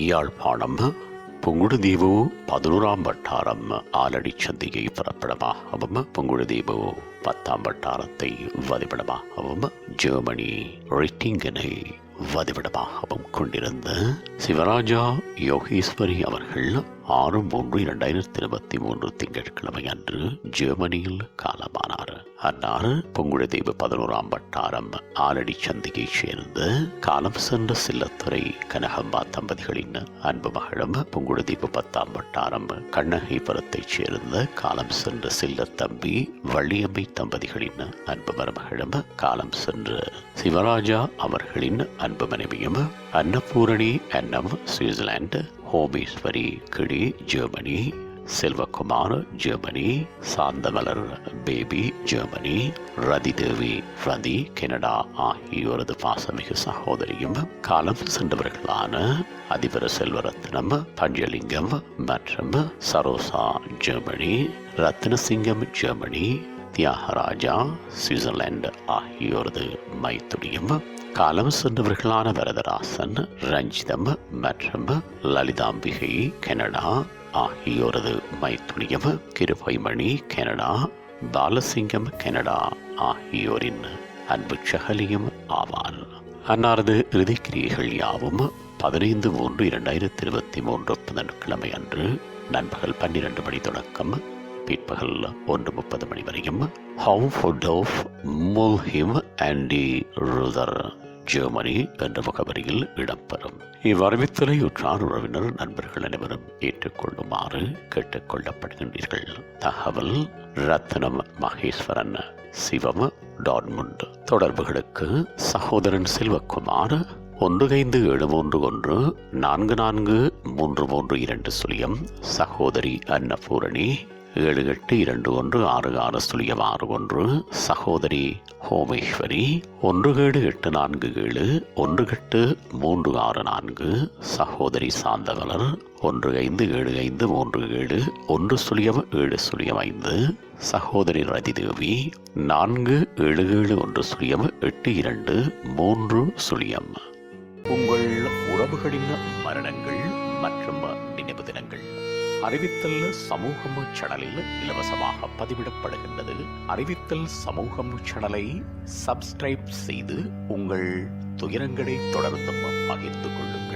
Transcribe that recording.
யாழ்ப்பாணம் புங்குடுதீவு 11ஆம் வட்டாரம் ஆலடி சந்தியை புறப்படமாகவும் புங்குடுதீவு 10ஆம் வட்டாரத்தை வதிவிடமாகவும் ஜெர்மனி ரிட்டிங்கனை வதிவிடமாகவும் கொண்டிருந்த சிவராஜா யோகேஸ்வரி அவர்கள் 6/3/2023 திங்கட்கிழமை அன்று ஜெர்மனியில் காலமானார். அன்னார் புங்குடுதீவு 11ஆம் வட்டாரம் ஆலடி சந்தியைச் சேர்ந்த காலம் சென்ற சில்லத்துறை கனகம்பா தம்பதிகளின் அன்பு மகளும் புங்குடுதீவு 10ஆம் வட்டாரம் கண்ணகைபுரத்தைச் சேர்ந்த காலம் சென்ற சில்லத்தம்பி வள்ளியம்மை தம்பதிகளின் அன்பு மருமகளும் காலம் சென்ற சிவராஜா அவர்களின் அன்பு மனைவியும் அன்னபூரணி அன்னம் Switzerland, Homeswari Kili Germany, Selvakumar Germany, Santhamalar Baby Germany, Rathidevi Rathi Canada ஆகியோரது பாசமிகு சகோதரியும் காலம் சென்றவர்களான அதிபர செல்வரத்னம் பஞ்சலிங்கம் மற்றும் Saroja Germany, Rathnasingam Germany, Thiyagaraja Switzerland ஆகியோரது மைத்துடியும் காலம் சென்றவர்களான வரதராசன் ரஞ்சிதம் மற்றும் லலிதாம்பிகை கனடா ஆகியோரது மைத்துனியம் கிருபைமணி கனடா, பாலசிங்கம் கனடா ஆகியோரின் அன்பு சகலியும் ஆவார். அன்னாரது இறுதிக்கிரியைகள் யாவும் 15/3/2023 புதன்கிழமை அன்று நண்பகல் 12 மணி தொடக்கம் பிற்பகல் 1:30 மணி வரையும் ஹவுஃபோர்டோஃப் முல்ஹிம் ஆண்டி ரூதர் ஜெர்மனி என்ற முகவரியில் இடம்பெறும். இவ்வறிவித்தலை உற்றார் உறவினர் நண்பர்கள் அனைவரும் ஏற்றுக்கொள்ளுமாறு கேட்டுக்கொள்ளப்படுகின்றீர்கள். தகவல் ரத்னம் மகேஸ்வரன் சிவம் டார்முண்ட். தொடர்புகளுக்கு சகோதரன் செல்வகுமார் 1571443332 சகோதரி அன்னபூரணி 78216661 சகோதரி ஹோமேஸ்வரி 1784718364 சகோதரி சாந்தமலர் 1575371075 சகோதரி ரதிதேவி 47710823. உங்கள் உறவுகளின் மரணங்கள் மற்றும் நினைவு தினங்கள் அறிவித்தல் சமூகம் சேனலில் இலவசமாக பதிவிடப்படுகின்றது. அறிவித்தல் சமூகம் சேனலை சப்ஸ்கிரைப் செய்து உங்கள் துயரங்களை தொடர்ந்தும் பகிர்ந்து கொள்ளுங்கள்.